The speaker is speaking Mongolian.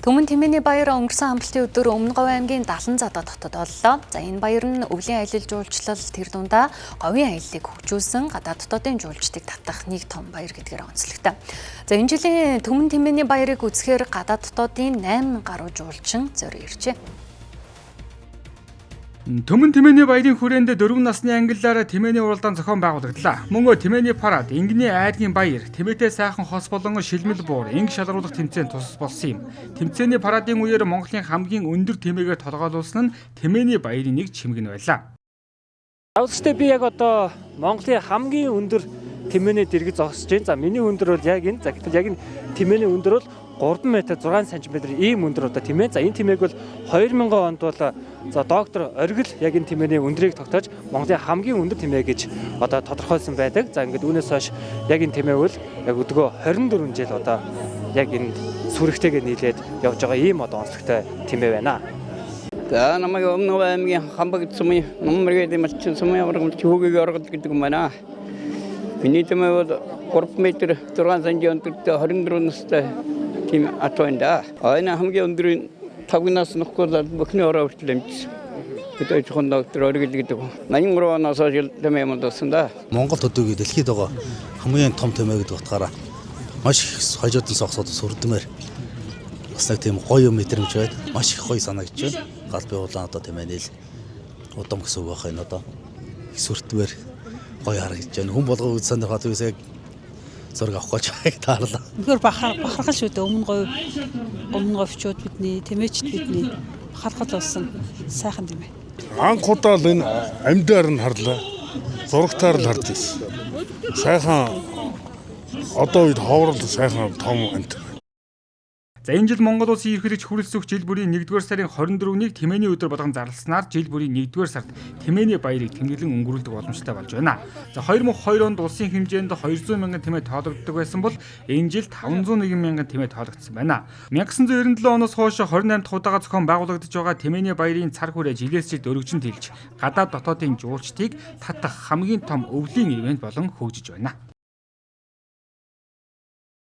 Түмэн Тэмээний баяр өнгөрсөн амралтын өдөр Өмнөговь аймгийн Далан задаа дотод боллоо. За энэ баяр нь өвлийн аялал жуулчлал тэр дундаа говийн аяллыг хөгжүүлсэн гадаад дотоодын жуулчдыг татах нэг том баяр гэдгээр онцлогтой. За энэ жилийн Түмэн Тэмээний баярыг үзэхээр гадаад дотоодын 8 гаруй жуулчин зорио иржээ. Түмэн Тэмээний баярын хүрээнд 4 насны ангиллаараа Тэмээний уралдаан зохион байгуулагдлаа. Мөн Тэмээний парад, Ингэний айдгийн баяр, Тэмээтэй сайхан хос болон шилмэл буур, инг шалгаруулах тэмцээн тус болсон юм. Тэмцээний парадын үеэр Монголын хамгийн өндөр тэмээгээр тодорхойлуулсан нь Тэмээний баярын нэг чимэг нь байлаа. Австай би яг одоо Монголын хамгийн өндөр тэмээний дэргэд зогсож байна. За миний өндөр бол яг энэ. За гэтэл яг энэ тэмээний өндөр бол 3 м 6 см ийм өндөр одоо тэмээ. За энэ тэмээг бол 2000 онд бол за доктор Оргил яг энэ тэмээний өндрийг тогтоож Монголын хамгийн өндөр тэмээ гэж одоо тодорхойлсон байдаг. За ингээд үүнээс хойш яг энэ тэмээ бол яг өдгөө 24 жил одоо яг энэ сүрэгтэйгээ нийлээд явж байгаа ийм одоо онцлогтой тэмээ байна. За намайг Өмнөговь аймгийн Хамбаг цумын номергээд марчин цумын аврагт хүүгийг оргод гэдэг юм байна. Миний тэмээ бол 3 м 6 см өндөртэй 24 настай тийм атванда. Энэ хамгийн өндөр 5 нас нөхгүй бүхний ороо хүртэл амжсан. Бид жоохон доктор Оргил гэдэг. 83 оноос хойш тэмээ модсон да. Монгол төдийгүй дэлхийд байгаа хамгийн том тэмээ гэдэг утгаараа маш их хожоодлон согсоод сүрдмээр бас нэг тийм гоё мэдрэмж байд. Маш их гоё санагдаж байна. Галбын улаан одоо тэмээ нийл удам гэсэн үг байх энэ одоо сүрдмээр гоё харагдаж байна. Хүн болгоо үзсэн дэх хатвээс яг зураг авах гэж байг таарлаа. Үнэхээр бахархал шүү дээ. Өмнөговьчууд бидний тэмээчд бидний бахархал болсон сайхан тэмээ. Анх удаа л энэ амьдаар нь харлаа. Зурагтаар л харж ирсэн. Сайхан одоо үед ховрол сайхан том амт. За энэ жил Монгол улсын ерөнхийлөгч хүрэлцэх жил бүрийн 1-р сарын 24-нийг Тэмээний өдөр болгон зарласнаар жил бүрийн 1-р сард Тэмээний баярыг тэмдэглэн өнгөрүүлдэг боломжтой болж байна. За 2002 онд улсын хэмжээнд 200 мянган тэмээ тоологддог байсан бол энэ жил 501 мянган тэмээ тоологдсон байна. 1997 оноос хойш 28 дахь удаага зохион байгуулагдаж байгаа Тэмээний баярын цар хүрээ жилээс жилд өргөжин тэлж гадаад дотоодын жуулчдыг татах хамгийн том өвлийн ивент болон хөгжиж байна.